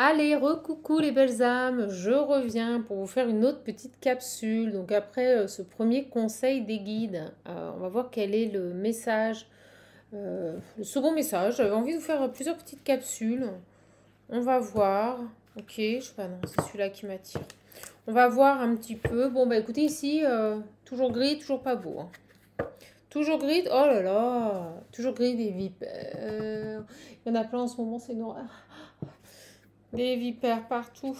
Allez, recoucou les belles âmes, je reviens pour vous faire une autre petite capsule. Donc après ce premier conseil des guides, on va voir quel est le message, le second message. J'avais envie de vous faire plusieurs petites capsules. On va voir. Ok, je sais pas, non, c'est celui-là qui m'attire. On va voir un petit peu. Bon, bah écoutez ici, toujours gris, toujours pas beau, hein. Toujours gris, oh là là, toujours gris des vipères. Il y en a plein en ce moment, c'est noir. Des vipères partout.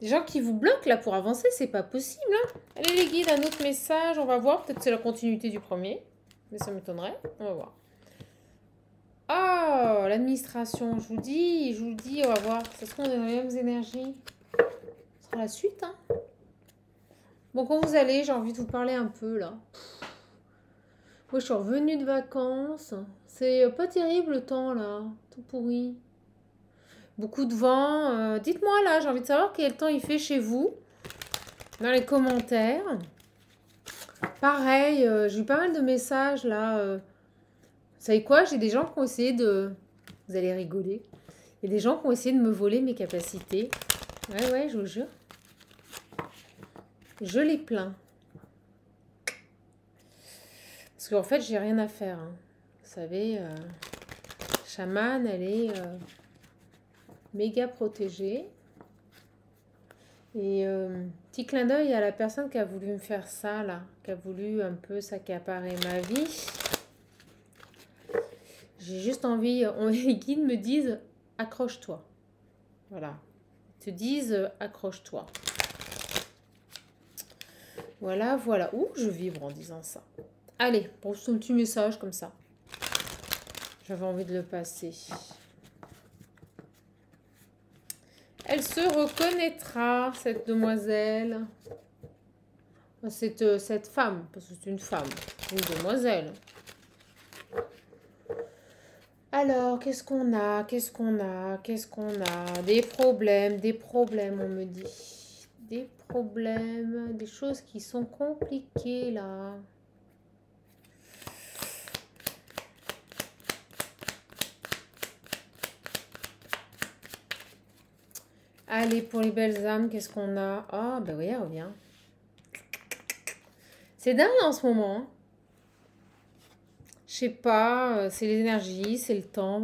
Des gens qui vous bloquent là pour avancer, c'est pas possible, hein. Allez les guides, un autre message, on va voir. Peut-être c'est la continuité du premier, mais ça m'étonnerait. On va voir. Ah, l'administration, je vous le dis, on va voir. Ça se trouve, on est dans les mêmes énergies. Ce sera la suite, hein. Bon, quand vous allez, j'ai envie de vous parler un peu là. Moi, je suis revenue de vacances. C'est pas terrible le temps là, tout pourri. Beaucoup de vent. Dites-moi là, j'ai envie de savoir quel temps il fait chez vous. Dans les commentaires. Pareil, j'ai eu pas mal de messages là. Vous savez quoi? J'ai des gens qui ont essayé de... Vous allez rigoler. Il y a des gens qui ont essayé de me voler mes capacités. Ouais, ouais, je vous jure. Je les plains. Parce qu'en fait, j'ai rien à faire, hein. Vous savez, chamane, elle est méga protégée. Et petit clin d'œil à la personne qui a voulu me faire ça, là. Qui a voulu un peu s'accaparer ma vie. J'ai juste envie, les guides me disent accroche-toi. Voilà. Ils te disent accroche-toi. Voilà, voilà. Ouh, je vibre en disant ça. Allez, pour son petit message comme ça. J'avais envie de le passer. Elle se reconnaîtra, cette demoiselle. Cette femme, parce que c'est une femme, une demoiselle. Alors, qu'est-ce qu'on a? Qu'est-ce qu'on a? Qu'est-ce qu'on a? Des problèmes, on me dit. Des problèmes, des choses qui sont compliquées là. Allez, pour les belles âmes, qu'est-ce qu'on a? Ah, ben oui, elle revient. C'est dingue en ce moment, hein. Je sais pas, c'est les énergies, c'est le temps,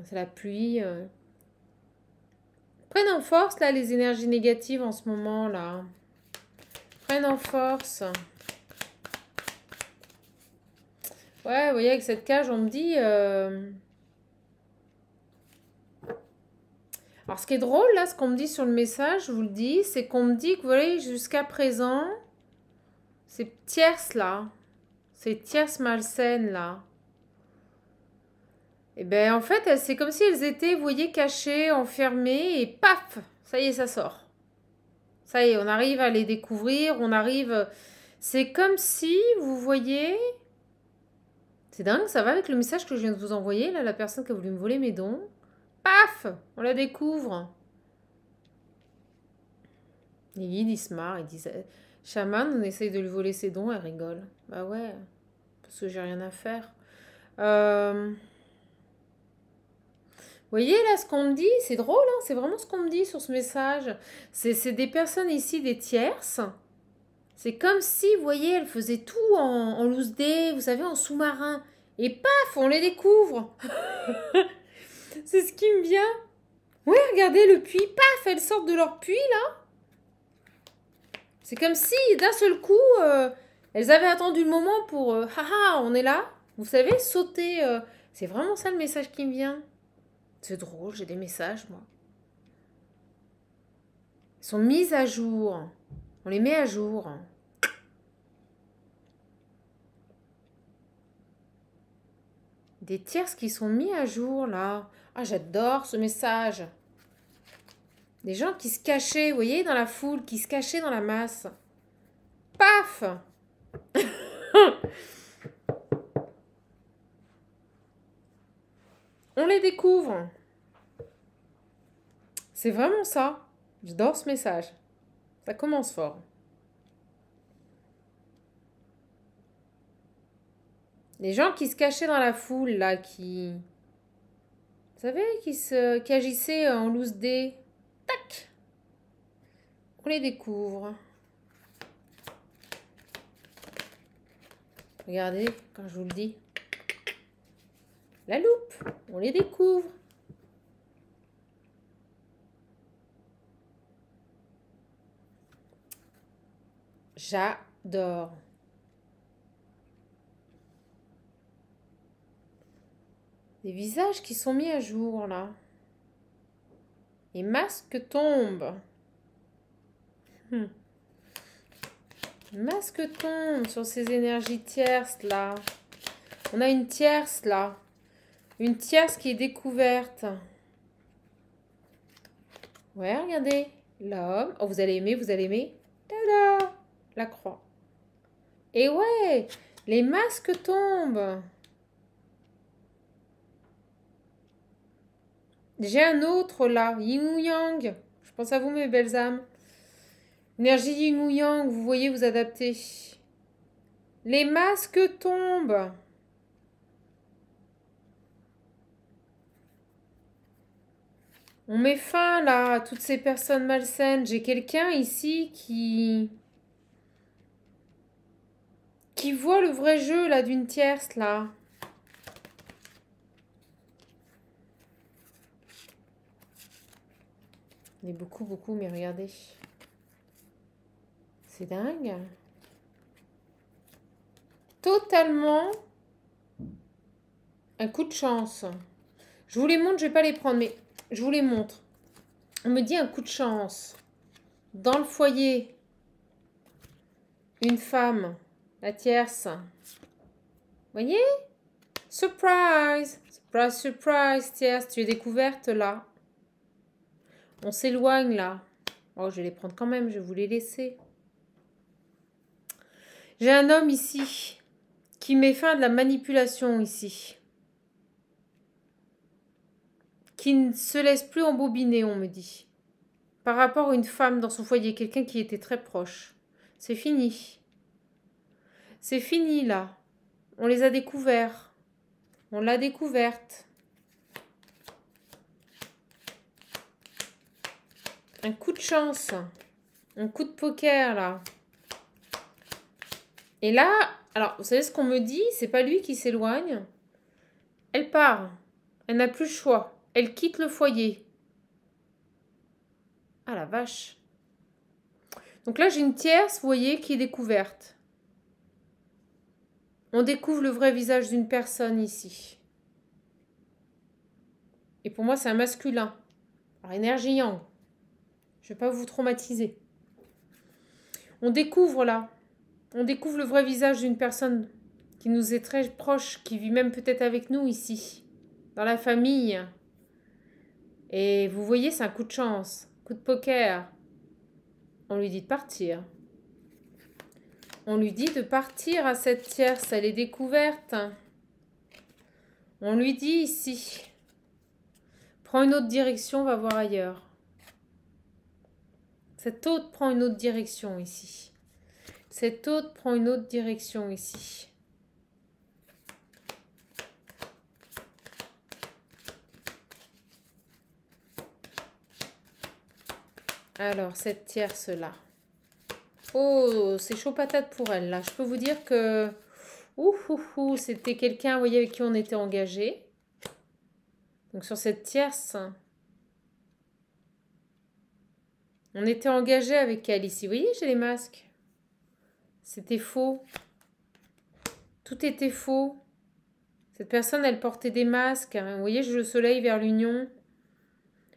c'est la pluie. Prennent en force là les énergies négatives en ce moment là. Prennent en force. Ouais, vous voyez, avec cette cage, on me dit. Alors, ce qui est drôle là, ce qu'on me dit sur le message, je vous le dis, c'est qu'on me dit que vous voyez, jusqu'à présent, ces tierces là, ces tierces malsaines là, et ben en fait, c'est comme si elles étaient, vous voyez, cachées, enfermées, et paf, ça y est, ça sort. Ça y est, on arrive à les découvrir, on arrive. C'est comme si, vous voyez, c'est dingue, ça va avec le message que je viens de vous envoyer, là, la personne qui a voulu me voler mes dons. Paf, on la découvre. Les guides, ils se marrent, ils disent, chaman, on essaye de lui voler ses dons, elle rigole. Bah ouais, parce que j'ai rien à faire. Vous voyez là ce qu'on me dit, c'est drôle, hein, c'est vraiment ce qu'on me dit sur ce message. C'est des personnes ici, des tierces. C'est comme si, vous voyez, elles faisaient tout en loose day, vous savez, en sous-marin. Et paf, on les découvre. C'est ce qui me vient. Ouais, regardez le puits, paf, elles sortent de leur puits là. C'est comme si d'un seul coup, elles avaient attendu le moment pour haha, on est là. Vous savez, sauter. C'est vraiment ça le message qui me vient. C'est drôle, j'ai des messages moi. Ils sont mis à jour. On les met à jour. Des tierces qui sont mis à jour là. Ah, j'adore ce message. Des gens qui se cachaient, vous voyez, dans la foule, qui se cachaient dans la masse. Paf. On les découvre. C'est vraiment ça. J'adore ce message. Ça commence fort. Les gens qui se cachaient dans la foule, là, qui Vous savez, qui agissaient en loose dé. Tac! On les découvre. Regardez, quand je vous le dis. La loupe, on les découvre. J'adore. Des visages qui sont mis à jour, là. Les masques tombent. Masque tombe sur ces énergies tierces, là. On a une tierce, là. Une tierce qui est découverte. Ouais, regardez. L'homme. Oh, vous allez aimer, vous allez aimer. Tada! La croix. Et ouais, les masques tombent. J'ai un autre là, Yin ou Yang. Je pense à vous, mes belles âmes. Énergie Yin ou Yang, vous voyez vous adapter. Les masques tombent. On met fin là à toutes ces personnes malsaines. J'ai quelqu'un ici qui voit le vrai jeu là d'une tierce là. Il y en a beaucoup, beaucoup, mais regardez. C'est dingue. Totalement un coup de chance. Je vous les montre, je ne vais pas les prendre, mais je vous les montre. On me dit un coup de chance. Dans le foyer, une femme, la tierce. Vous voyez? Surprise! Surprise, surprise, tierce, tu es découverte là. On s'éloigne là. Oh, je vais les prendre quand même, je vais vous les laisser. J'ai un homme ici qui met fin à de la manipulation ici. Qui ne se laisse plus embobiner, on me dit. Par rapport à une femme dans son foyer, quelqu'un qui était très proche. C'est fini. C'est fini là. On les a découverts. On l'a découverte. Un coup de chance. Un coup de poker là. Et là, alors vous savez ce qu'on me dit, c'est pas lui qui s'éloigne. Elle part. Elle n'a plus le choix. Elle quitte le foyer. Ah la vache. Donc là, j'ai une tierce, vous voyez, qui est découverte. On découvre le vrai visage d'une personne ici. Et pour moi, c'est un masculin. Alors, énergie yang. Je ne vais pas vous traumatiser. On découvre là. On découvre le vrai visage d'une personne qui nous est très proche, qui vit même peut-être avec nous ici, dans la famille. Et vous voyez, c'est un coup de chance, coup de poker. On lui dit de partir. On lui dit de partir à cette tierce, elle est découverte. On lui dit ici, prends une autre direction, va voir ailleurs. Cet autre prend une autre direction ici. Cet autre prend une autre direction ici. Alors, cette tierce-là. Oh, c'est chaud patate pour elle, là. Je peux vous dire que... c'était quelqu'un, vous voyez, avec qui on était engagé. Donc, sur cette tierce, on était engagé avec elle ici. Vous voyez, j'ai les masques. C'était faux. Tout était faux. Cette personne, elle portait des masques. Vous voyez, j'ai le soleil vers l'union.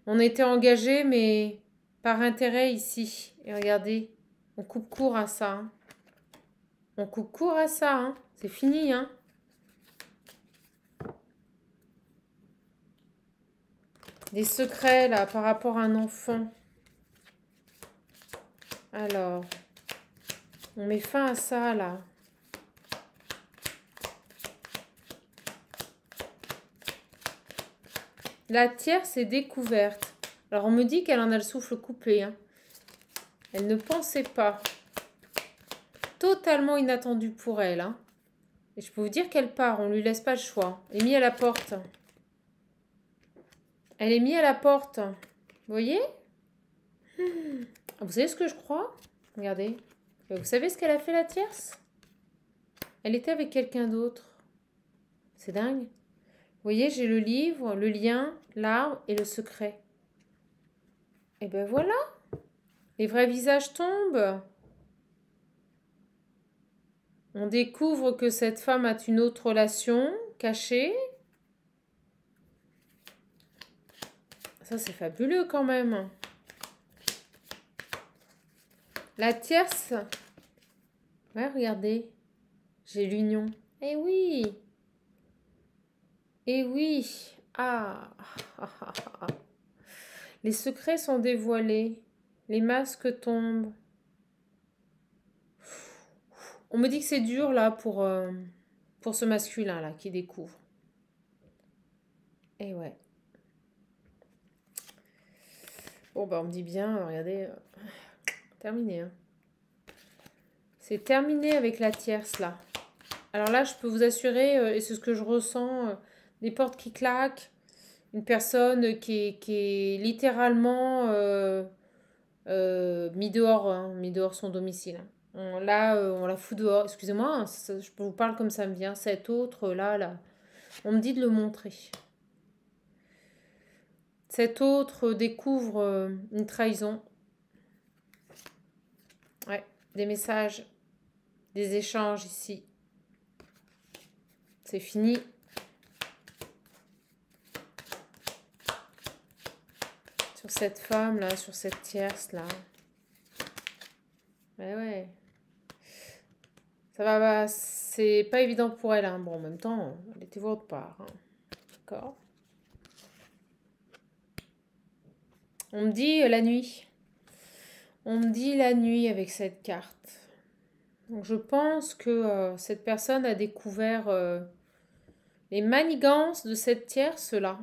On était engagé, mais par intérêt ici. Et regardez, on coupe court à ça. Hein. On coupe court à ça. Hein. C'est fini. Hein. Des secrets, là, par rapport à un enfant. Alors, on met fin à ça, là. La tierce est découverte. Alors, on me dit qu'elle en a le souffle coupé. Hein. Elle ne pensait pas. Totalement inattendu pour elle. Hein. Et je peux vous dire qu'elle part. On ne lui laisse pas le choix. Elle est mise à la porte. Elle est mise à la porte. Vous voyez? Vous savez ce que je crois? Regardez. Vous savez ce qu'elle a fait, la tierce? Elle était avec quelqu'un d'autre. C'est dingue. Vous voyez, j'ai le livre, le lien, l'arbre et le secret. Et ben voilà. Les vrais visages tombent. On découvre que cette femme a une autre relation cachée. Ça, c'est fabuleux quand même. La tierce. Ouais, regardez. J'ai l'union. Eh oui. Eh oui. Ah. Les secrets sont dévoilés. Les masques tombent. On me dit que c'est dur là pour ce masculin là qui découvre. Eh ouais. Bon bah on me dit bien, regardez, terminé. Hein. C'est terminé avec la tierce là. Alors là je peux vous assurer, et c'est ce que je ressens, des portes qui claquent, une personne qui est littéralement mis dehors, hein, mis dehors son domicile. Hein. On la fout dehors. Excusez-moi, hein, je vous parle comme ça me vient. Cet autre, là, on me dit de le montrer. Cet autre découvre une trahison. Ouais, des messages, des échanges ici. C'est fini. Sur cette femme, là, sur cette tierce, là. Ouais. Ça va, c'est pas évident pour elle. Hein. Bon, en même temps, elle était votre part. Hein. D'accord. On me dit la nuit. On me dit la nuit avec cette carte. Donc je pense que cette personne a découvert les manigances de cette tierce-là.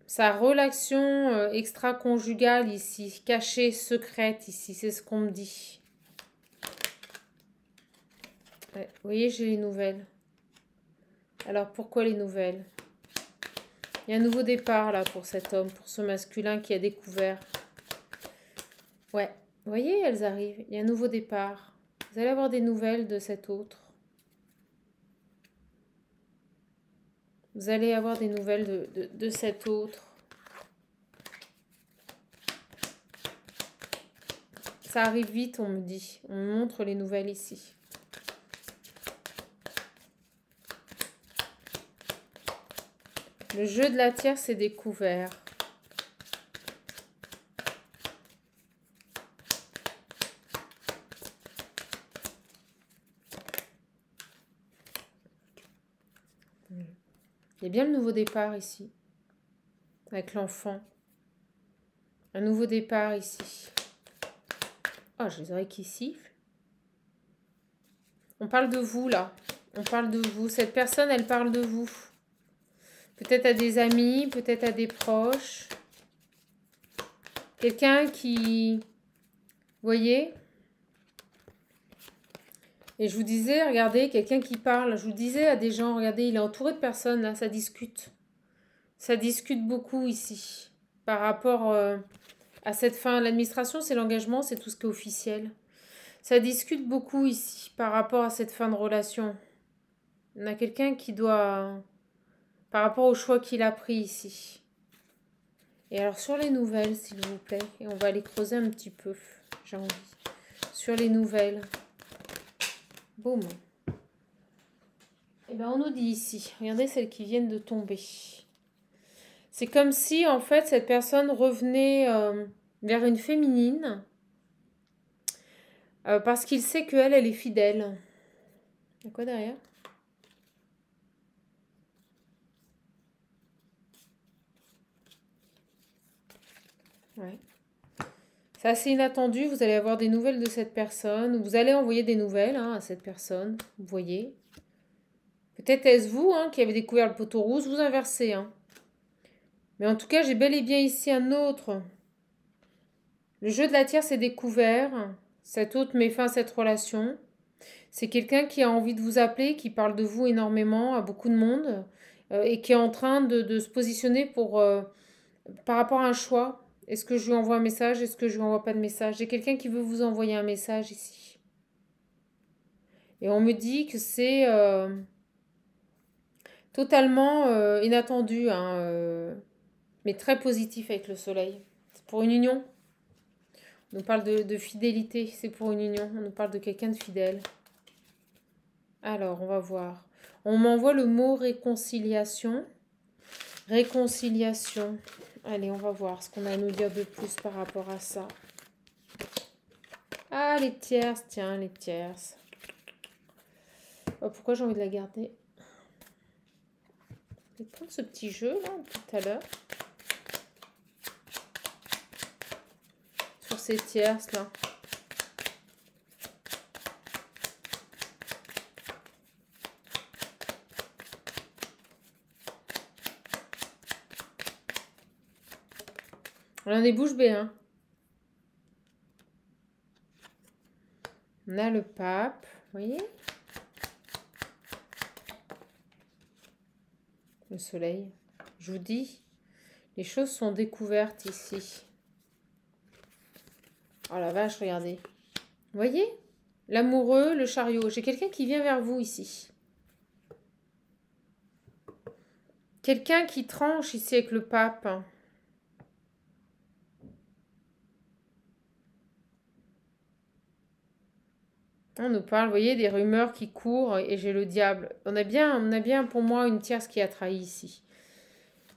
Sa relation extra-conjugale ici, cachée, secrète ici, c'est ce qu'on me dit. Ouais, vous voyez, j'ai les nouvelles. Alors pourquoi les nouvelles? Il y a un nouveau départ là pour cet homme, pour ce masculin qui a découvert. Ouais, vous voyez, elles arrivent. Il y a un nouveau départ. Vous allez avoir des nouvelles de cet autre. Vous allez avoir des nouvelles de cet autre. Ça arrive vite, on me dit. On me montre les nouvelles ici. Le jeu de la tierce est découvert. Il y a bien le nouveau départ ici. Avec l'enfant. Un nouveau départ ici. Oh, j'ai les oreilles qui sifflent. On parle de vous, là. On parle de vous. Cette personne, elle parle de vous. Peut-être à des amis, peut-être à des proches. Quelqu'un qui... Vous voyez? Et je vous disais, regardez, quelqu'un qui parle. Je vous disais à des gens, regardez, il est entouré de personnes, là, ça discute. Ça discute beaucoup ici. Par rapport à cette fin. L'administration, c'est l'engagement, c'est tout ce qui est officiel. Ça discute beaucoup ici par rapport à cette fin de relation. On a quelqu'un qui doit... Par rapport au choix qu'il a pris ici. Et alors sur les nouvelles, s'il vous plaît. Et on va les creuser un petit peu. J'ai envie. Sur les nouvelles. Boum. Et bien on nous dit ici. Regardez celles qui viennent de tomber. C'est comme si en fait cette personne revenait vers une féminine. Parce qu'il sait qu'elle, elle est fidèle. Il y a quoi derrière ? Ouais. C'est assez inattendu. Vous allez avoir des nouvelles de cette personne. Vous allez envoyer des nouvelles à cette personne. Vous voyez. Peut-être est-ce vous qui avez découvert le poteau rouge. Vous inversez. Mais en tout cas, j'ai bel et bien ici un autre. Le jeu de la tierce est découvert. Cet autre met fin à cette relation. C'est quelqu'un qui a envie de vous appeler, qui parle de vous énormément à beaucoup de monde. et qui est en train de se positionner pour, par rapport à un choix. Est-ce que je lui envoie un message? Est-ce que je lui envoie pas de message? J'ai quelqu'un qui veut vous envoyer un message ici. Et on me dit que c'est totalement inattendu, hein, mais très positif avec le soleil. C'est pour une union. On nous parle de fidélité, c'est pour une union. On nous parle de quelqu'un de fidèle. Alors, on va voir. On m'envoie le mot réconciliation. Réconciliation. Allez, on va voir ce qu'on a à nous dire de plus par rapport à ça. Ah, les tierces, tiens, les tierces. Oh, pourquoi j'ai envie de la garder? Je vais prendre ce petit jeu là, tout à l'heure. Sur ces tierces là. On a des bouches bées, hein. On a le pape, vous voyez? Le soleil. Je vous dis, les choses sont découvertes ici. Oh la vache, regardez. Vous voyez? L'amoureux, le chariot. J'ai quelqu'un qui vient vers vous ici. Quelqu'un qui tranche ici avec le pape. On nous parle, vous voyez, des rumeurs qui courent et j'ai le diable. On a bien pour moi une tierce qui a trahi ici.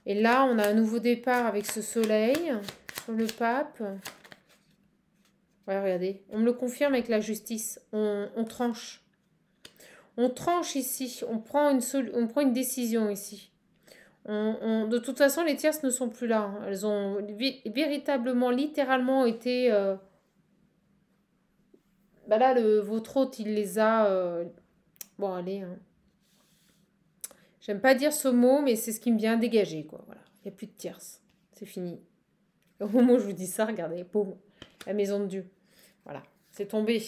Et là, on a un nouveau départ avec ce soleil sur le pape. Ouais, regardez, on me le confirme avec la justice. On tranche. On tranche ici. On prend une décision ici. De toute façon, les tierces ne sont plus là, hein. Elles ont véritablement, littéralement été... Bah là, votre hôte, il les a... Bon, allez, hein. J'aime pas dire ce mot, mais c'est ce qui me vient dégager, quoi. Voilà. Il n'y a plus de tierces. C'est fini. Au moment où je vous dis ça, regardez, boum, la maison de Dieu. Voilà, c'est tombé.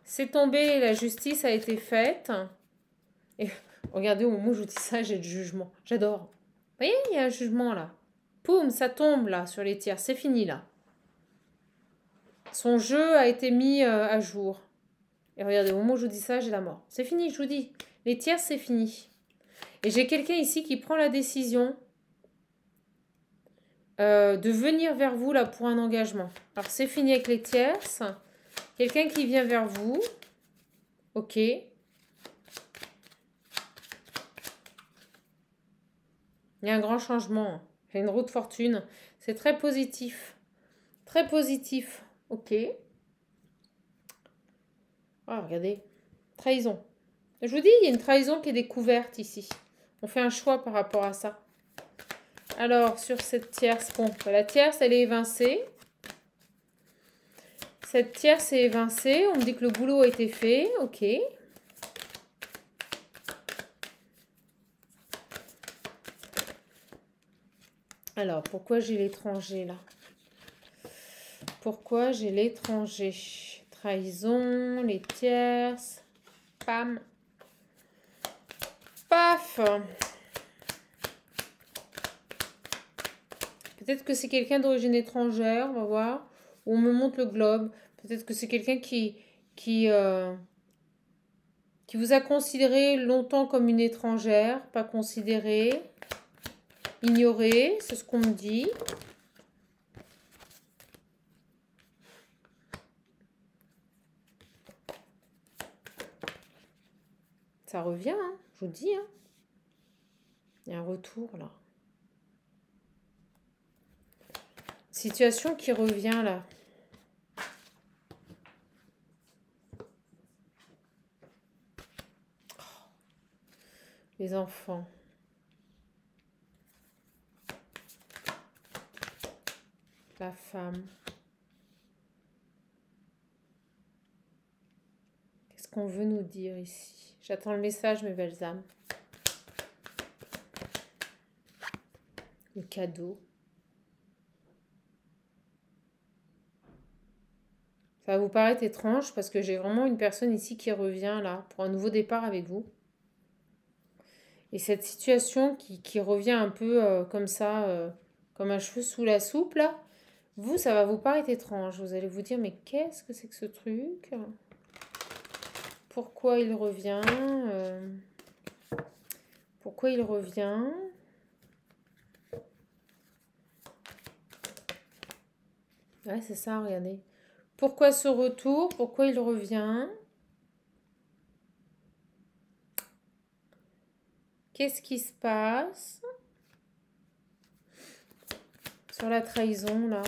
C'est tombé, la justice a été faite. Et regardez, au moment où je vous dis ça, j'ai le jugement. J'adore. Vous voyez, il y a un jugement là. Poum, ça tombe là sur les tiers. C'est fini là. Son jeu a été mis à jour. Et regardez, au moment où je vous dis ça, j'ai la mort. C'est fini, je vous dis. Les tiers, c'est fini. Et j'ai quelqu'un ici qui prend la décision de venir vers vous là pour un engagement. Alors c'est fini avec les tierces. Quelqu'un qui vient vers vous. Ok. Il y a un grand changement. Il y a une roue de fortune. C'est très positif. Très positif. Ok. Ah, regardez. Trahison. Je vous dis, il y a une trahison qui est découverte ici. On fait un choix par rapport à ça. Alors, sur cette tierce, bon, la tierce, elle est évincée. Cette tierce est évincée. On me dit que le boulot a été fait. Ok. Alors, pourquoi j'ai l'étranger là? Pourquoi j'ai l'étranger? Trahison, les tierces. Pam. Paf. Peut-être que c'est quelqu'un d'origine étrangère, on va voir. Ou on me montre le globe. Peut-être que c'est quelqu'un qui vous a considéré longtemps comme une étrangère, pas considérée, ignorée, c'est ce qu'on me dit. Ça revient, hein, je vous dis. Hein. Il y a un retour là. Situation qui revient là. Oh, les enfants. La femme. Qu'est-ce qu'on veut nous dire ici? J'attends le message, mes belles âmes. Le cadeau. Ça va vous paraître étrange parce que j'ai vraiment une personne ici qui revient là pour un nouveau départ avec vous. Et cette situation qui revient un peu comme ça, comme un cheveu sous la soupe, là, vous, ça va vous paraître étrange. Vous allez vous dire, mais qu'est-ce que c'est que ce truc? Pourquoi il revient? Pourquoi il revient? Ouais, c'est ça, regardez. Pourquoi ce retour? Pourquoi il revient? Qu'est-ce qui se passe? Sur la trahison, là.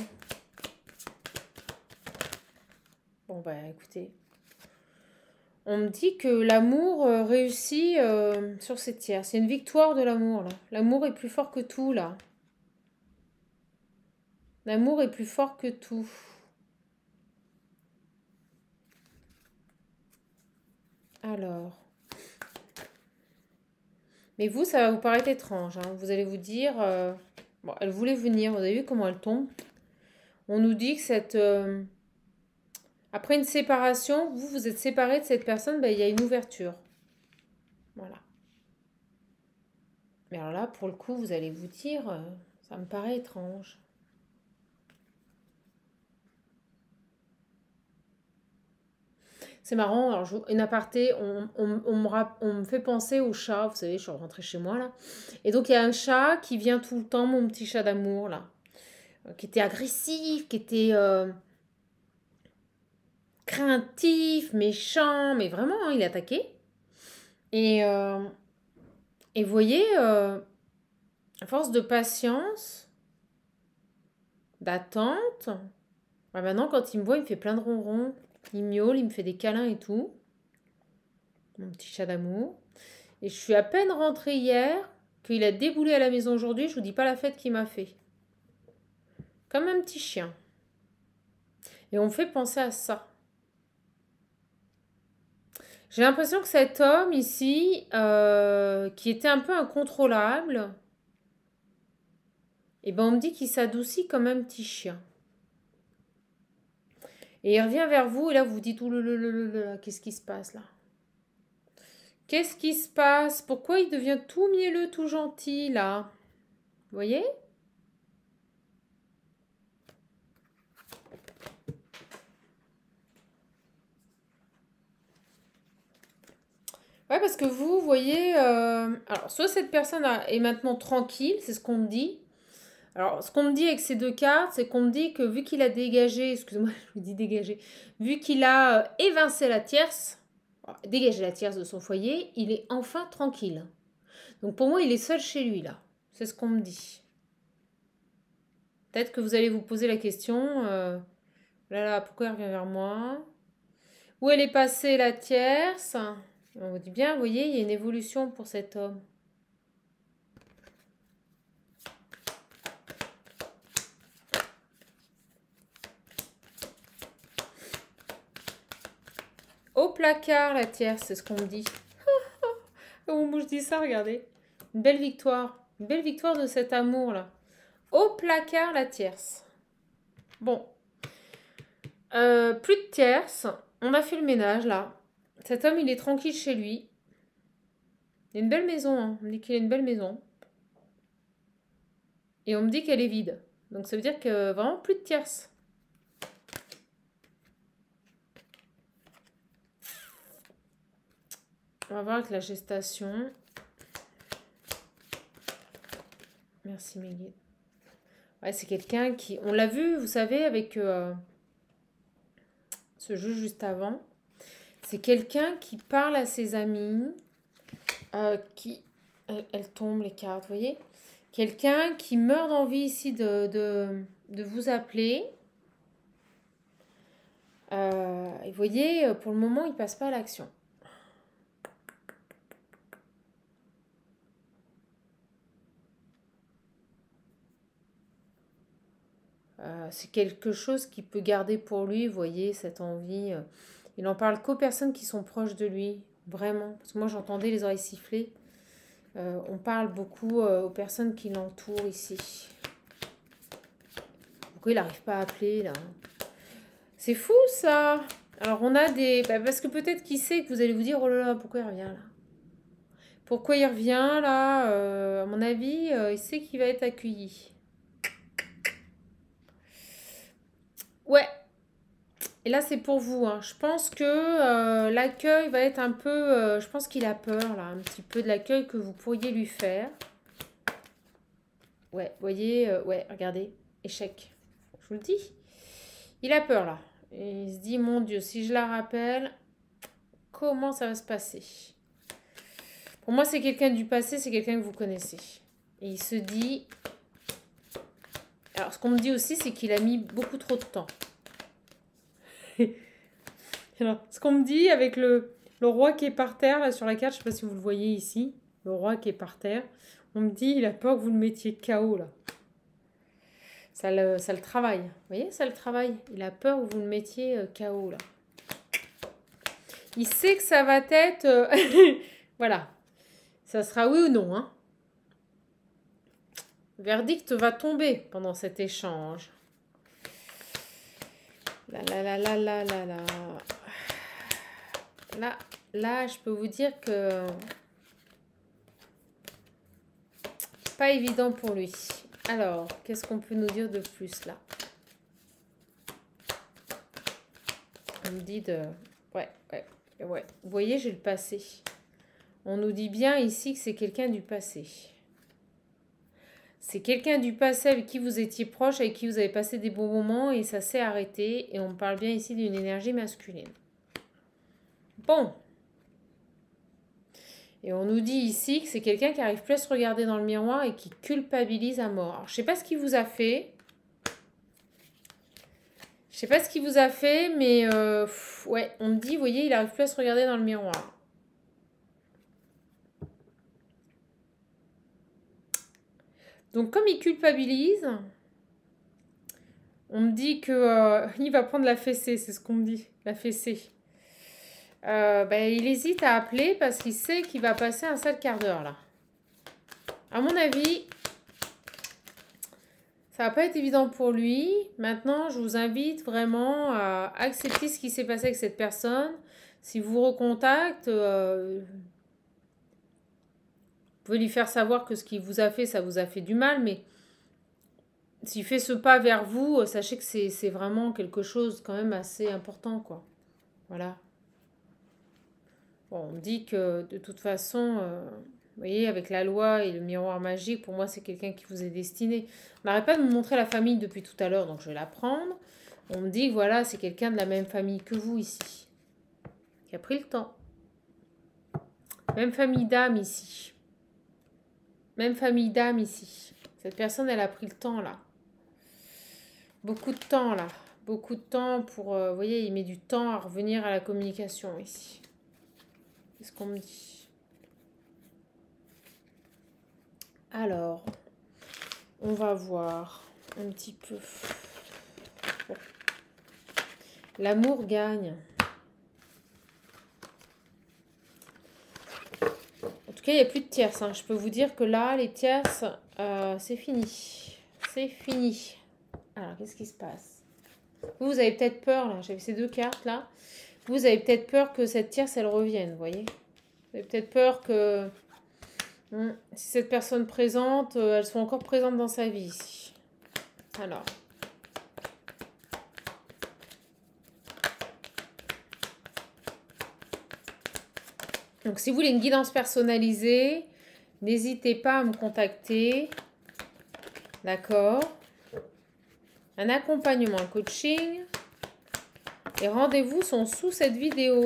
Bon, bah, écoutez. On me dit que l'amour réussit sur cette tierce. C'est une victoire de l'amour, là. L'amour est plus fort que tout, là. L'amour est plus fort que tout. Alors. Mais vous, ça va vous paraître étrange. Hein. Vous allez vous dire... bon, elle voulait venir. Vous avez vu comment elle tombe? On nous dit que cette... après une séparation, vous êtes séparé de cette personne, ben, il y a une ouverture. Voilà. Mais alors là, pour le coup, vous allez vous dire... ça me paraît étrange. C'est marrant, alors une aparté, on me fait penser au chat, vous savez, je suis rentrée chez moi là. Et donc il y a un chat qui vient tout le temps, mon petit chat d'amour là, qui était agressif, qui était craintif, méchant, mais vraiment, hein, il attaquait. Et, et vous voyez, à force de patience, d'attente, bah maintenant quand il me voit, il me fait plein de ronrons, il miaule, il me fait des câlins et tout. Mon petit chat d'amour. Et je suis à peine rentrée hier qu'il a déboulé à la maison aujourd'hui. Je vous dis pas la fête qu'il m'a fait. Comme un petit chien. Et on me fait penser à ça. J'ai l'impression que cet homme ici, qui était un peu incontrôlable, et ben on me dit qu'il s'adoucit comme un petit chien. Et il revient vers vous et là vous vous dites, qu'est-ce qui se passe là? Qu'est-ce qui se passe? Pourquoi il devient tout mielleux, tout gentil là? Vous voyez? Ouais, parce que vous voyez, alors soit cette personne est maintenant tranquille, c'est ce qu'on me dit. Alors, ce qu'on me dit avec ces deux cartes, c'est qu'on me dit que vu qu'il a dégagé, excusez-moi, je vous dis dégagé, vu qu'il a évincé la tierce, dégagé la tierce de son foyer, il est enfin tranquille. Donc pour moi, il est seul chez lui là. C'est ce qu'on me dit. Peut-être que vous allez vous poser la question, là, pourquoi il revient vers moi? Où elle est passée la tierce? On vous dit bien, vous voyez, il y a une évolution pour cet homme. Au placard, la tierce, c'est ce qu'on me dit. Au moment où je dis ça, regardez. Une belle victoire. Une belle victoire de cet amour-là. Au placard, la tierce. Bon. Plus de tierce. On a fait le ménage, là. Cet homme, il est tranquille chez lui. Il a une belle maison, hein. On me dit qu'il a une belle maison. Et on me dit qu'elle est vide. Donc ça veut dire que vraiment plus de tierce. On va voir avec la gestation. Merci mes guides. Ouais, c'est quelqu'un qui... On l'a vu, vous savez, avec ce jeu juste avant. C'est quelqu'un qui parle à ses amis. Elle tombe les cartes, vous voyez. Quelqu'un qui meurt d'envie ici de vous appeler. Et vous voyez, pour le moment, il passe pas à l'action. C'est quelque chose qu'il peut garder pour lui, vous voyez, cette envie. Il en parle qu'aux personnes qui sont proches de lui, vraiment. Parce que moi, j'entendais les oreilles siffler. On parle beaucoup aux personnes qui l'entourent ici. Pourquoi il n'arrive pas à appeler, là? C'est fou, ça! Alors, on a des... parce que peut-être qu'il sait que vous allez vous dire, oh là là, pourquoi il revient, là? Pourquoi il revient là? À mon avis, il sait qu'il va être accueilli. Ouais, et là c'est pour vous, hein. Je pense que l'accueil va être un peu... je pense qu'il a peur là, un petit peu de l'accueil que vous pourriez lui faire. Ouais, vous voyez, ouais, regardez, échec. Je vous le dis. Il a peur là. Et il se dit, mon Dieu, si je la rappelle, comment ça va se passer? Pour moi, c'est quelqu'un du passé, c'est quelqu'un que vous connaissez. Et il se dit... Alors, ce qu'on me dit aussi, c'est qu'il a mis beaucoup trop de temps. Alors, ce qu'on me dit avec le roi qui est par terre, là, sur la carte, je ne sais pas si vous le voyez ici, le roi qui est par terre, on me dit, il a peur que vous le mettiez KO, là. Ça le travaille. Vous voyez, ça le travaille. Il a peur que vous le mettiez KO, là. Il sait que ça va être... voilà. Ça sera oui ou non, hein. Le verdict va tomber pendant cet échange. Là, là, là, là, là, là, là. Là, je peux vous dire que... Pas évident pour lui. Alors, qu'est-ce qu'on peut nous dire de plus, là? On me dit de... Ouais. Vous voyez, j'ai le passé. On nous dit bien ici que c'est quelqu'un du passé. C'est quelqu'un du passé avec qui vous étiez proche, avec qui vous avez passé des bons moments et ça s'est arrêté. Et on parle bien ici d'une énergie masculine. Bon. Et on nous dit ici que c'est quelqu'un qui arrive plus à se regarder dans le miroir et qui culpabilise à mort. Alors, je sais pas ce qu'il vous a fait. Je sais pas ce qu'il vous a fait, mais ouais, on me dit, vous voyez, il arrive plus à se regarder dans le miroir. Donc, comme il culpabilise, on me dit que il va prendre la fessée, c'est ce qu'on me dit, la fessée. Il hésite à appeler parce qu'il sait qu'il va passer un sale quart d'heure là. À mon avis, ça va pas être évident pour lui. Maintenant, je vous invite vraiment à accepter ce qui s'est passé avec cette personne. Si vous recontacte, vous pouvez lui faire savoir que ce qu'il vous a fait, ça vous a fait du mal, mais s'il fait ce pas vers vous, sachez que c'est vraiment quelque chose quand même assez important, quoi. Voilà. Bon, on me dit que de toute façon, vous voyez, avec la loi et le miroir magique, pour moi, c'est quelqu'un qui vous est destiné. On n'arrête pas de me montrer la famille depuis tout à l'heure, donc je vais la prendre. On me dit que voilà, c'est quelqu'un de la même famille que vous ici, qui a pris le temps. Même famille d'âme ici. Même famille d'âme ici. Cette personne, elle a pris le temps là. Beaucoup de temps là. Beaucoup de temps pour... vous voyez, il met du temps à revenir à la communication ici. C'est ce qu'on me dit. Alors, on va voir un petit peu. Bon. L'amour gagne. En tout cas, il n'y a plus de tierces. Hein. Je peux vous dire que là, les tierces, c'est fini. C'est fini. Alors, qu'est-ce qui se passe? Vous avez peut-être peur, là. J'avais ces deux cartes, là. Vous avez peut-être peur que cette tierce, elle revienne, vous voyez? Vous avez peut-être peur que... si cette personne présente, elle soit encore présente dans sa vie ici. Alors. Donc, si vous voulez une guidance personnalisée, n'hésitez pas à me contacter. D'accord? Un accompagnement, un coaching. Les rendez-vous sont sous cette vidéo.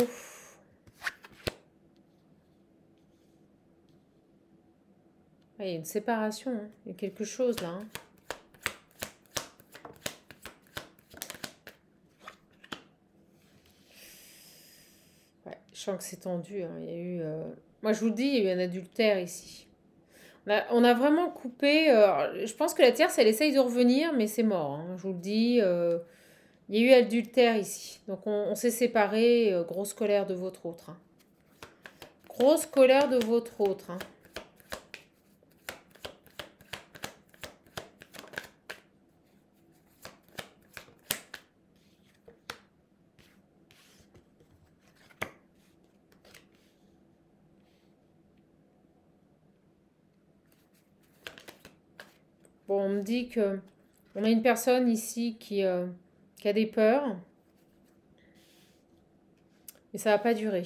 Ah, il y a une séparation. Hein. Il y a quelque chose là. Hein. Ouais, je sens que c'est tendu. Hein. Il y a eu... Moi, je vous le dis, il y a eu un adultère ici. On a vraiment coupé... je pense que la tierce, elle essaye de revenir, mais c'est mort. Hein. Je vous le dis... il y a eu adultère ici. Donc, on s'est séparés. Grosse colère de votre autre. Hein. Grosse colère de votre autre. Hein. Bon, on me dit que on a une personne ici qui a des peurs, mais ça va pas durer.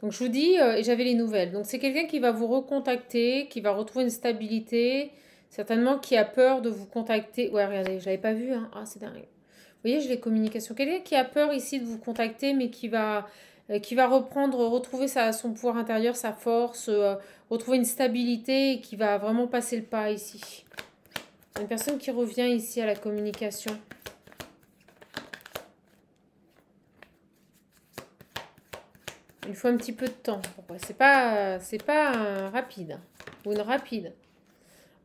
Donc je vous dis, et j'avais les nouvelles. Donc c'est quelqu'un qui va vous recontacter, qui va retrouver une stabilité, certainement qui a peur de vous contacter. Ouais, regardez, je l'avais pas vu, hein. Ah, c'est dingue. Vous voyez, j'ai les communications. Quelqu'un qui a peur ici de vous contacter, mais qui va retrouver son pouvoir intérieur, sa force, retrouver une stabilité et qui va vraiment passer le pas ici. Une personne qui revient ici à la communication. Il faut un petit peu de temps. C'est pas rapide. Ou une rapide.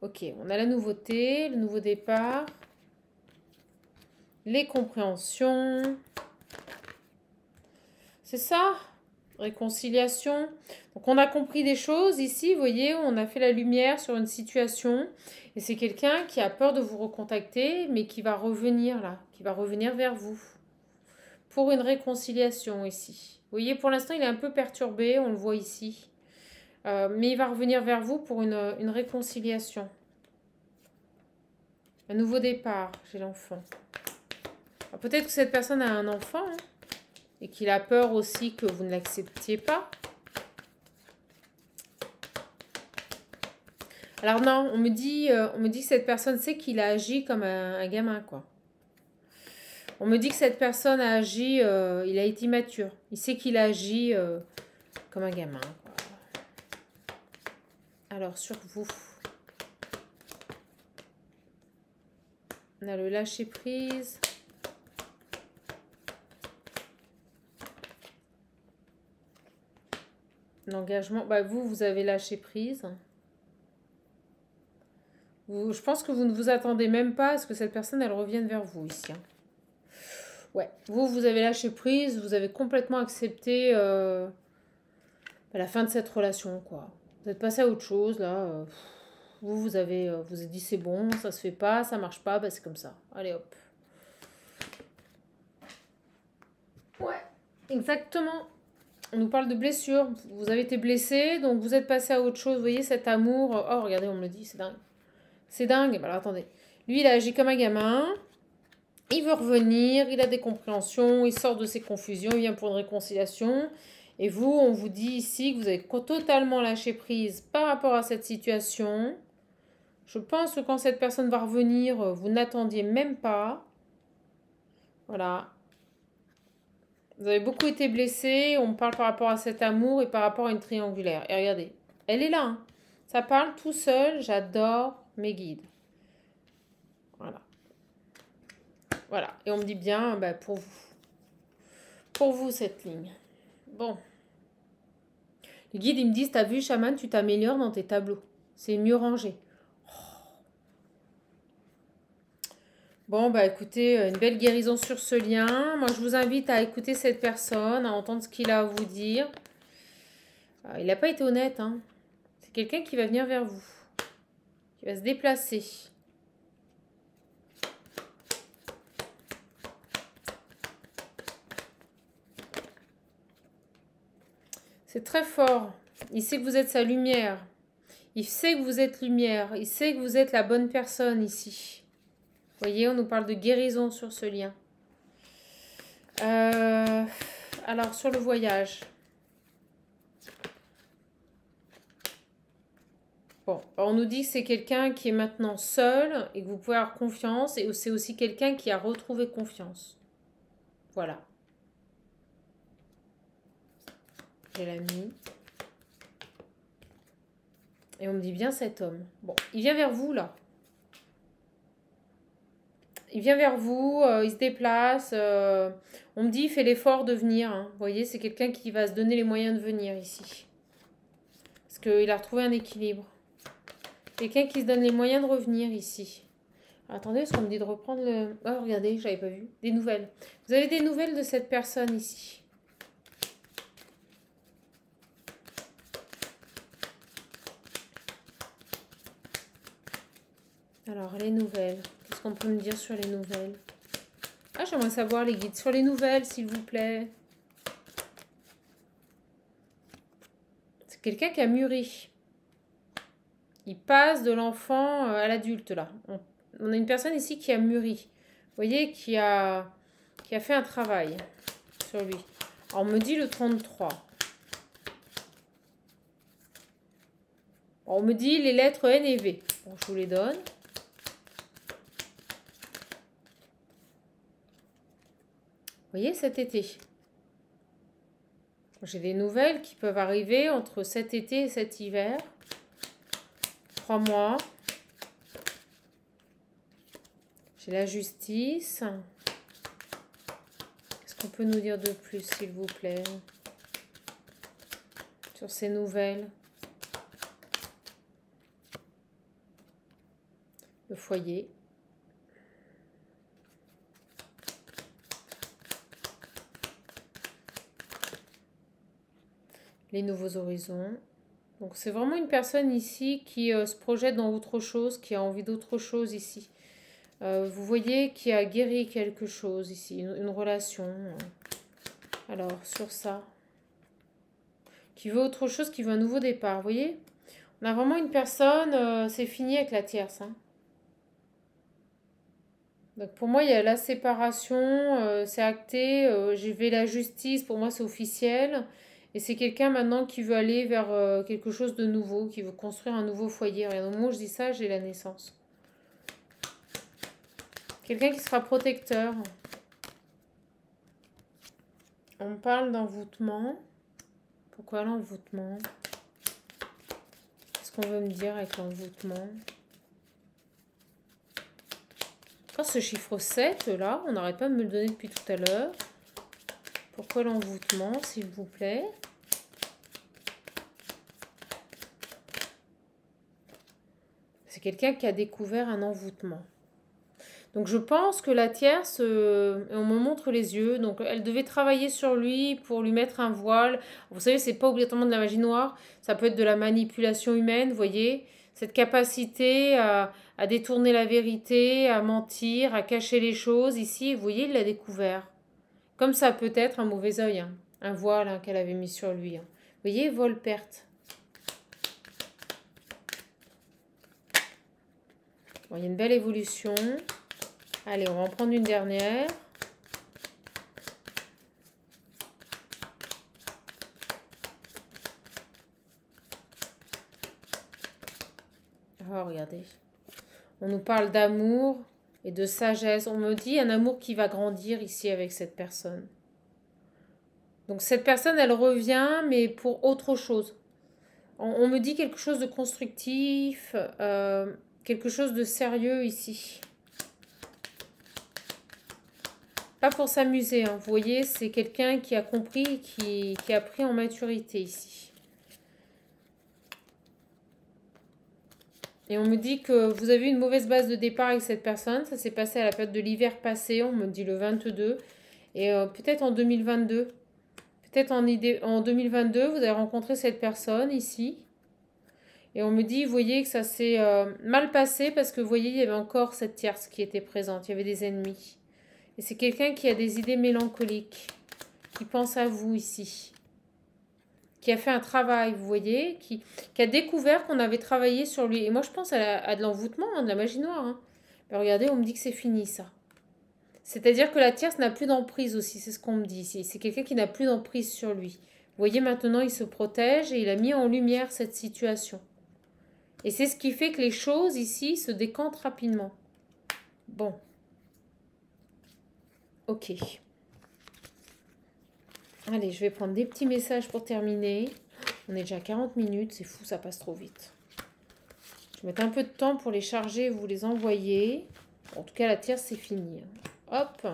Ok, on a la nouveauté, le nouveau départ. Les compréhensions. C'est ça. Réconciliation. Donc on a compris des choses ici, vous voyez, on a fait la lumière sur une situation. Et c'est quelqu'un qui a peur de vous recontacter, mais qui va revenir là, qui va revenir vers vous. Pour une réconciliation ici. Vous voyez, pour l'instant, il est un peu perturbé, on le voit ici. Mais il va revenir vers vous pour une réconciliation. Un nouveau départ chez l'enfant. Peut-être que cette personne a un enfant, hein, et qu'il a peur aussi que vous ne l'acceptiez pas. Alors non, on me dit que cette personne sait qu'il a agi comme un gamin, quoi. On me dit que cette personne a agi, il a été immature. Il sait qu'il a agi comme un gamin, quoi. Alors, sur vous, on a le lâcher prise. L'engagement, bah vous avez lâché prise. Je pense que vous ne vous attendez même pas à ce que cette personne, elle revienne vers vous ici, hein. Ouais, vous avez lâché prise, vous avez complètement accepté la fin de cette relation, quoi. Vous êtes passé à autre chose, là. Vous avez dit c'est bon, ça se fait pas, ça marche pas, bah c'est comme ça. Allez hop. Ouais, exactement. On nous parle de blessure. Vous avez été blessé, donc vous êtes passé à autre chose. Vous voyez cet amour. Oh, regardez, on me le dit, c'est dingue. C'est dingue. Bah, alors attendez. Lui, il a agi comme un gamin. Il veut revenir, il a des compréhensions, il sort de ses confusions, il vient pour une réconciliation. Et vous, on vous dit ici que vous avez totalement lâché prise par rapport à cette situation. Je pense que quand cette personne va revenir, vous n'attendiez même pas. Voilà. Vous avez beaucoup été blessé. On parle par rapport à cet amour et par rapport à une triangulaire. Et regardez, elle est là, hein. Ça parle tout seul. J'adore mes guides. Voilà. Voilà. Et on me dit bien, bah, pour vous. Pour vous, cette ligne. Bon. Les guides, ils me disent, t'as vu, chaman, tu t'améliores dans tes tableaux. C'est mieux rangé. Bon, bah écoutez, une belle guérison sur ce lien. Moi, je vous invite à écouter cette personne, à entendre ce qu'il a à vous dire. Il n'a pas été honnête, hein. C'est quelqu'un qui va venir vers vous, qui va se déplacer. C'est très fort. Il sait que vous êtes sa lumière. Il sait que vous êtes lumière. Il sait que vous êtes la bonne personne ici. Vous voyez, on nous parle de guérison sur ce lien. Alors, sur le voyage. Bon, on nous dit que c'est quelqu'un qui est maintenant seul et que vous pouvez avoir confiance. Et c'est aussi quelqu'un qui a retrouvé confiance. Voilà. J'ai la mis. Et on me dit bien cet homme. Bon, il vient vers vous, là. Il vient vers vous, il se déplace. On me dit, il fait l'effort de venir, hein. Vous voyez, c'est quelqu'un qui va se donner les moyens de venir ici. Parce qu'il a retrouvé un équilibre. Quelqu'un qui se donne les moyens de revenir ici. Alors, attendez, parce qu'on me dit de reprendre le... Oh, regardez, j'avais pas vu. Des nouvelles. Vous avez des nouvelles de cette personne ici. Alors, les nouvelles. Qu'est-ce qu'on peut me dire sur les nouvelles? Ah, j'aimerais savoir les guides sur les nouvelles, s'il vous plaît. C'est quelqu'un qui a mûri. Il passe de l'enfant à l'adulte, là. On a une personne ici qui a mûri. Vous voyez, qui a fait un travail sur lui. Alors, on me dit le 33. Alors, on me dit les lettres N et V. Bon, je vous les donne. Vous voyez, cet été. J'ai des nouvelles qui peuvent arriver entre cet été et cet hiver. 3 mois. J'ai la justice. Qu'est-ce qu'on peut nous dire de plus, s'il vous plaît, sur ces nouvelles? Le foyer. Les nouveaux horizons. Donc c'est vraiment une personne ici qui se projette dans autre chose, qui a envie d'autre chose ici. Vous voyez qui a guéri quelque chose ici, une relation. Alors sur ça. Qui veut autre chose, qui veut un nouveau départ. Vous voyez, on a vraiment une personne, c'est fini avec la tierce. Hein. Donc pour moi, il y a la séparation, c'est acté, j'ai fait la justice, pour moi c'est officiel. Et c'est quelqu'un maintenant qui veut aller vers quelque chose de nouveau, qui veut construire un nouveau foyer. Et au moment où je dis ça, j'ai la naissance. Quelqu'un qui sera protecteur. On parle d'envoûtement. Pourquoi l'envoûtement? Qu'est-ce qu'on veut me dire avec l'envoûtement? Quand ce chiffre 7, là, on n'arrête pas de me le donner depuis tout à l'heure. Pourquoi l'envoûtement, s'il vous plaît? C'est quelqu'un qui a découvert un envoûtement. Donc je pense que la tierce, on me montre les yeux, donc elle devait travailler sur lui pour lui mettre un voile. Vous savez, c'est pas obligatoirement de la magie noire, ça peut être de la manipulation humaine, vous voyez, cette capacité à détourner la vérité, à mentir, à cacher les choses. Ici, vous voyez, il l'a découvert. Comme ça peut être un mauvais œil, hein, un voile hein, qu'elle avait mis sur lui. Hein. Vous voyez, vol-perte. Bon, il y a une belle évolution. Allez, on va en prendre une dernière. Oh, regardez. On nous parle d'amour et de sagesse. On me dit un amour qui va grandir ici avec cette personne. Donc cette personne, elle revient, mais pour autre chose. On me dit quelque chose de constructif, quelque chose de sérieux ici. Pas pour s'amuser, hein. Vous voyez, c'est quelqu'un qui a compris, qui a pris en maturité ici. Et on me dit que vous avez une mauvaise base de départ avec cette personne. Ça s'est passé à la période de l'hiver passé, on me dit le 22. Et peut-être en 2022. Peut-être en 2022, vous avez rencontré cette personne ici. Et on me dit, vous voyez que ça s'est mal passé parce que vous voyez, il y avait encore cette tierce qui était présente. Il y avait des ennemis. Et c'est quelqu'un qui a des idées mélancoliques, qui pense à vous ici, qui a fait un travail, vous voyez, qui a découvert qu'on avait travaillé sur lui. Et moi, je pense à de l'envoûtement, hein, de la magie noire. Hein. Mais regardez, on me dit que c'est fini, ça. C'est-à-dire que la tierce n'a plus d'emprise aussi, c'est ce qu'on me dit ici. C'est quelqu'un qui n'a plus d'emprise sur lui. Vous voyez, maintenant, il se protège et il a mis en lumière cette situation. Et c'est ce qui fait que les choses ici se décantent rapidement. Bon. Ok. Allez, je vais prendre des petits messages pour terminer. On est déjà à 40 minutes, c'est fou, ça passe trop vite. Je vais mettre un peu de temps pour les charger et vous les envoyer. En tout cas, la tierce, c'est fini. Hop.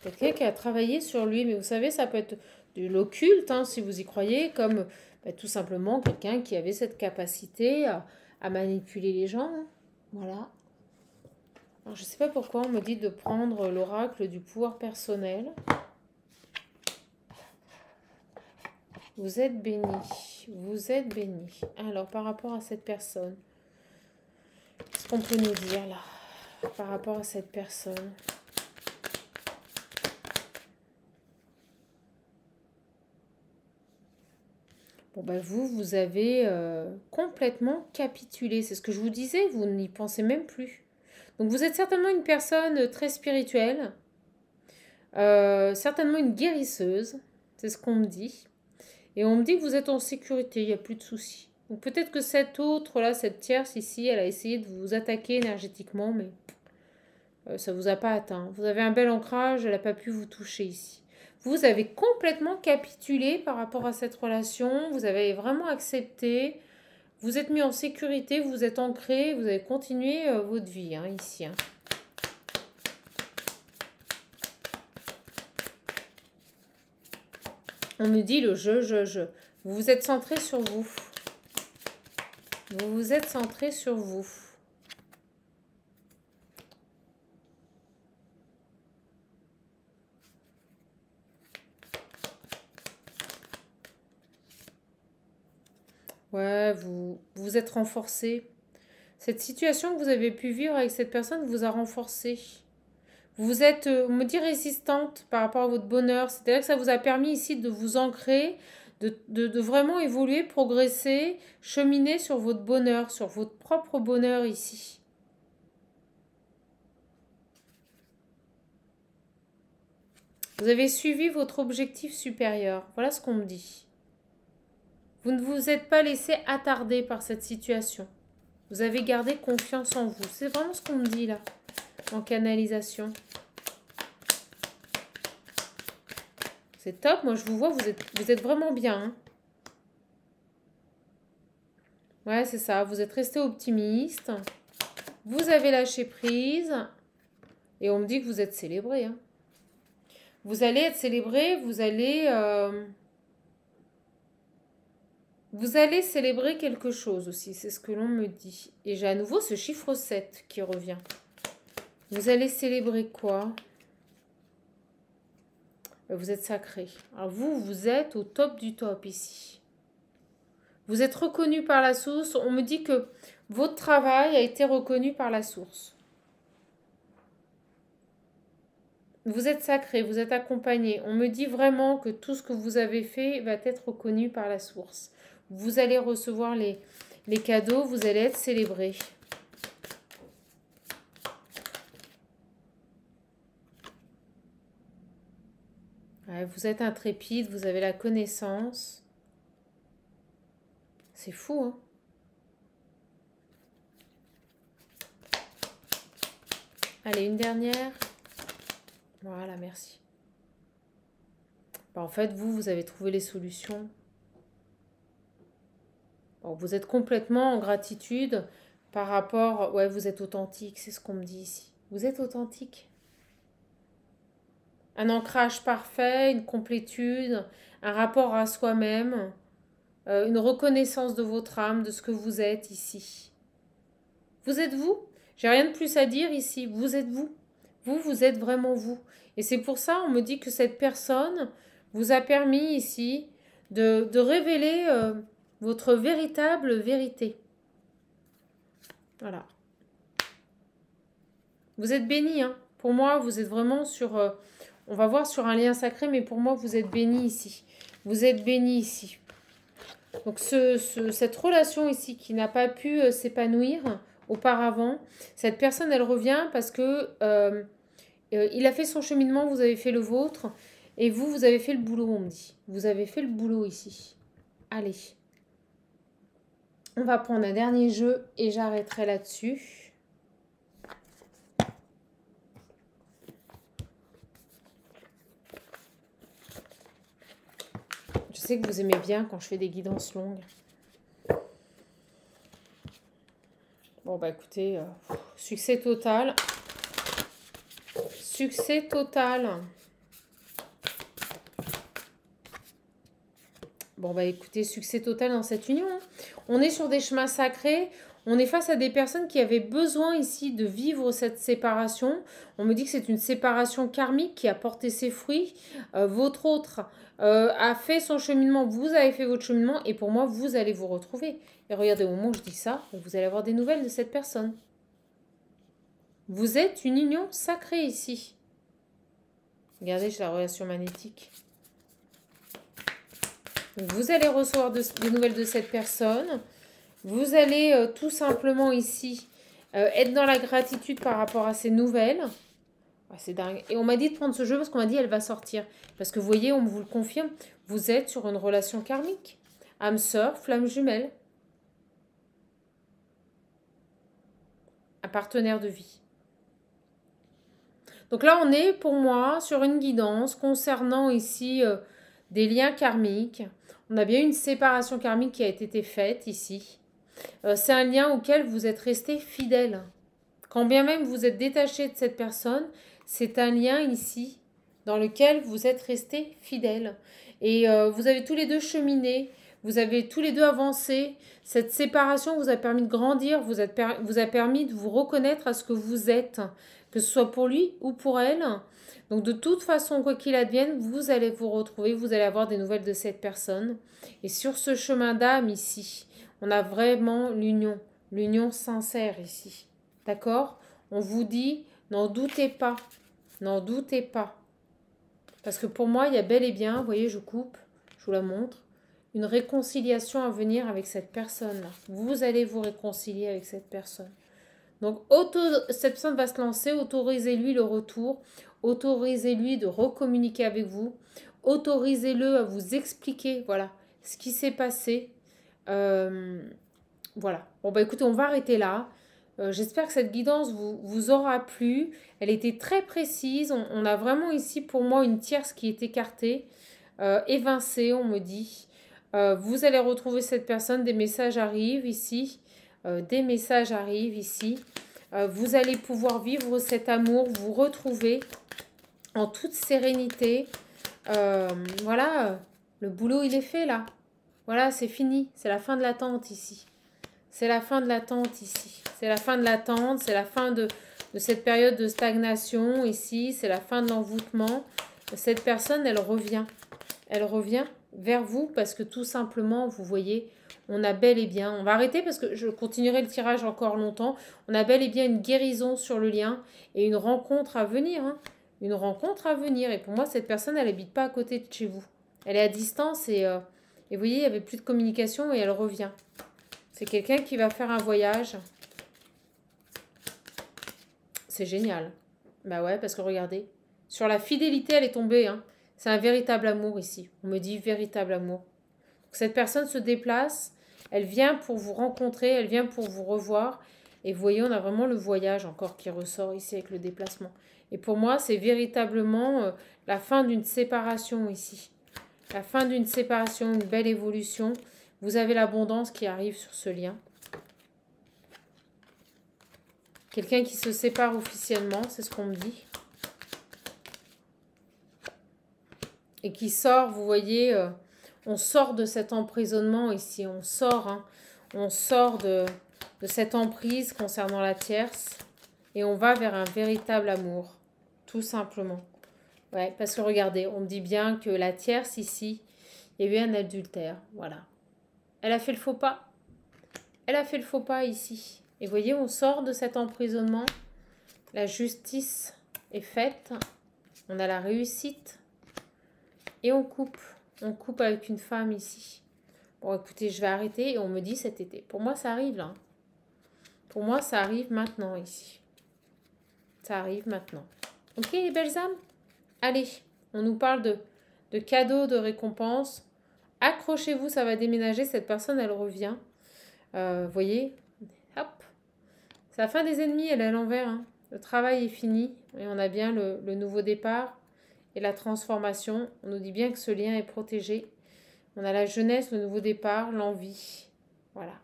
Quelqu'un qui a travaillé sur lui, mais vous savez, ça peut être de l'occulte, hein, si vous y croyez, comme tout simplement quelqu'un qui avait cette capacité à manipuler les gens. Hein. Voilà. Alors, je ne sais pas pourquoi on me dit de prendre l'oracle du pouvoir personnel. Vous êtes bénis. Vous êtes bénis. Alors, par rapport à cette personne, qu'est-ce qu'on peut nous dire là? Par rapport à cette personne. Bon, bah vous avez complètement capitulé. C'est ce que je vous disais, vous n'y pensez même plus. Donc vous êtes certainement une personne très spirituelle, certainement une guérisseuse, c'est ce qu'on me dit. Et on me dit que vous êtes en sécurité, il n'y a plus de soucis. Donc peut-être que cette autre-là, cette tierce ici, elle a essayé de vous attaquer énergétiquement, mais ça ne vous a pas atteint. Vous avez un bel ancrage, elle n'a pas pu vous toucher ici. Vous avez complètement capitulé par rapport à cette relation, vous avez vraiment accepté, vous êtes mis en sécurité, vous êtes ancré, vous avez continué votre vie hein, ici. Hein. On me dit le je. Vous vous êtes centré sur vous. Vous vous êtes centré sur vous. Ouais, vous êtes renforcé. Cette situation que vous avez pu vivre avec cette personne vous a renforcé. Vous êtes, on me dit, résistante par rapport à votre bonheur. C'est-à-dire que ça vous a permis ici de vous ancrer, de vraiment évoluer, progresser, cheminer sur votre bonheur, sur votre propre bonheur ici. Vous avez suivi votre objectif supérieur. Voilà ce qu'on me dit. Vous ne vous êtes pas laissé attarder par cette situation. Vous avez gardé confiance en vous. C'est vraiment ce qu'on me dit là, en canalisation. C'est top. Moi, je vous vois, vous êtes vraiment bien. Hein. Ouais, c'est ça. Vous êtes resté optimiste. Vous avez lâché prise. Et on me dit que vous êtes célébré. Hein. Vous allez être célébré. Vous allez célébrer quelque chose aussi. C'est ce que l'on me dit. Et j'ai à nouveau ce chiffre 7 qui revient. Vous allez célébrer quoi ? Vous êtes sacré. Alors vous êtes au top du top ici. Vous êtes reconnu par la source. On me dit que votre travail a été reconnu par la source. Vous êtes sacré, vous êtes accompagné. On me dit vraiment que tout ce que vous avez fait va être reconnu par la source. Vous allez recevoir les cadeaux, vous allez être célébré. Ouais, vous êtes intrépide, vous avez la connaissance. C'est fou, hein? Allez, une dernière. Voilà, merci. Bah, en fait, vous avez trouvé les solutions. Bon, vous êtes complètement en gratitude par rapport... Ouais, vous êtes authentique, c'est ce qu'on me dit ici. Vous êtes authentique. Un ancrage parfait, une complétude, un rapport à soi-même, une reconnaissance de votre âme, de ce que vous êtes ici. Vous êtes vous. J'ai rien de plus à dire ici. Vous êtes vous. Vous êtes vraiment vous. Et c'est pour ça, on me dit que cette personne vous a permis ici de révéler votre véritable vérité. Voilà. Vous êtes béni, hein. Pour moi, vous êtes vraiment sur... on va voir sur un lien sacré, mais pour moi, vous êtes béni ici. Vous êtes béni ici. Donc, cette relation ici qui n'a pas pu s'épanouir auparavant, cette personne, elle revient parce que il a fait son cheminement, vous avez fait le vôtre, et vous avez fait le boulot, on me dit. Vous avez fait le boulot ici. Allez. On va prendre un dernier jeu et j'arrêterai là-dessus. Je sais que vous aimez bien quand je fais des guidances longues. Bon, bah écoutez, succès total. Succès total. Bon, bah écoutez, succès total dans cette union. Hein. On est sur des chemins sacrés. On est face à des personnes qui avaient besoin ici de vivre cette séparation. On me dit que c'est une séparation karmique qui a porté ses fruits. Votre autre a fait son cheminement. Vous avez fait votre cheminement. Et pour moi, vous allez vous retrouver. Et regardez, au moment où je dis ça, vous allez avoir des nouvelles de cette personne. Vous êtes une union sacrée ici. Regardez, j'ai la relation magnétique. Vous allez recevoir des nouvelles de cette personne. Vous allez tout simplement ici être dans la gratitude par rapport à ces nouvelles. Ah, c'est dingue. Et on m'a dit de prendre ce jeu parce qu'on m'a dit elle va sortir. Parce que vous voyez, on vous le confirme, vous êtes sur une relation karmique. Âme sœur, flamme jumelle. Un partenaire de vie. Donc là, on est pour moi sur une guidance concernant ici des liens karmiques. On a bien une séparation karmique qui a été faite ici. C'est un lien auquel vous êtes resté fidèle. Quand bien même vous êtes détaché de cette personne, c'est un lien ici dans lequel vous êtes resté fidèle. Et vous avez tous les deux cheminé, vous avez tous les deux avancé. Cette séparation vous a permis de grandir, vous a permis de vous reconnaître à ce que vous êtes, que ce soit pour lui ou pour elle. Donc de toute façon, quoi qu'il advienne, vous allez vous retrouver, vous allez avoir des nouvelles de cette personne. Et sur ce chemin d'âme ici, on a vraiment l'union sincère ici. D'accord? On vous dit, n'en doutez pas, n'en doutez pas. Parce que pour moi, il y a bel et bien, vous voyez, je coupe, je vous la montre, une réconciliation à venir avec cette personne-là. Vous allez vous réconcilier avec cette personne. Donc, cette personne va se lancer, autorisez-lui le retour, autorisez-lui de recommuniquer avec vous, autorisez-le à vous expliquer, voilà, ce qui s'est passé. Voilà. Bon, bah écoutez, on va arrêter là. J'espère que cette guidance vous aura plu. Elle était très précise. On a vraiment ici, pour moi, une tierce qui est écartée, évincée, on me dit. Vous allez retrouver cette personne. Des messages arrivent ici. Des messages arrivent ici. Vous allez pouvoir vivre cet amour, vous retrouver en toute sérénité. Voilà, le boulot, il est fait là. Voilà, c'est fini. C'est la fin de l'attente ici. C'est la fin de l'attente ici. C'est la fin de l'attente, c'est la fin de cette période de stagnation ici, c'est la fin de l'envoûtement. Cette personne, elle revient. Elle revient vers vous parce que tout simplement, vous voyez, on a bel et bien, on va arrêter parce que je continuerai le tirage encore longtemps, on a bel et bien une guérison sur le lien et une rencontre à venir. Hein. Une rencontre à venir. Et pour moi, cette personne, elle n'habite pas à côté de chez vous. Elle est à distance et vous voyez, il n'y avait plus de communication et elle revient. C'est quelqu'un qui va faire un voyage. C'est génial. Bah ouais, parce que regardez. Sur la fidélité, elle est tombée. Hein. C'est un véritable amour ici. On me dit véritable amour. Donc, cette personne se déplace. Elle vient pour vous rencontrer. Elle vient pour vous revoir. Et vous voyez, on a vraiment le voyage encore qui ressort ici avec le déplacement. Et pour moi, c'est véritablement la fin d'une séparation ici. La fin d'une séparation, une belle évolution. Vous avez l'abondance qui arrive sur ce lien. Quelqu'un qui se sépare officiellement, c'est ce qu'on me dit. Et qui sort, vous voyez, on sort de cet emprisonnement ici. On sort, hein, on sort de cette emprise concernant la tierce. Et on va vers un véritable amour. Tout simplement. Ouais, parce que regardez, on me dit bien que la tierce ici, il y a eu un adultère. Voilà. Elle a fait le faux pas. Elle a fait le faux pas ici. Et vous voyez, on sort de cet emprisonnement. La justice est faite. On a la réussite. Et on coupe. On coupe avec une femme ici. Bon, écoutez, je vais arrêter et on me dit cet été. Pour moi, ça arrive là. Pour moi, ça arrive maintenant ici. Ça arrive maintenant. Ok, les belles âmes? Allez, on nous parle de cadeaux, de récompenses. Accrochez-vous, ça va déménager. Cette personne, elle revient. Vous voyez? Hop. C'est la fin des ennemis, elle est à l'envers. Hein. Le travail est fini. Et on a bien le nouveau départ et la transformation. On nous dit bien que ce lien est protégé. On a la jeunesse, le nouveau départ, l'envie. Voilà.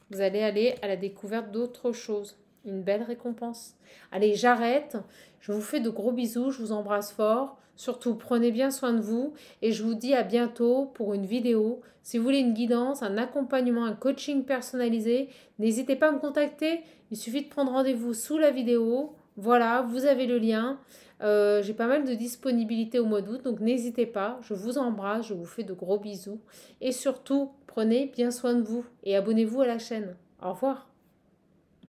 Vous allez aller à la découverte d'autres choses. Une belle récompense. Allez, j'arrête. Je vous fais de gros bisous. Je vous embrasse fort. Surtout, prenez bien soin de vous. Et je vous dis à bientôt pour une vidéo. Si vous voulez une guidance, un accompagnement, un coaching personnalisé, n'hésitez pas à me contacter. Il suffit de prendre rendez-vous sous la vidéo. Voilà, vous avez le lien. J'ai pas mal de disponibilité au mois d'août. Donc, n'hésitez pas. Je vous embrasse. Je vous fais de gros bisous. Et surtout, prenez bien soin de vous. Et abonnez-vous à la chaîne. Au revoir.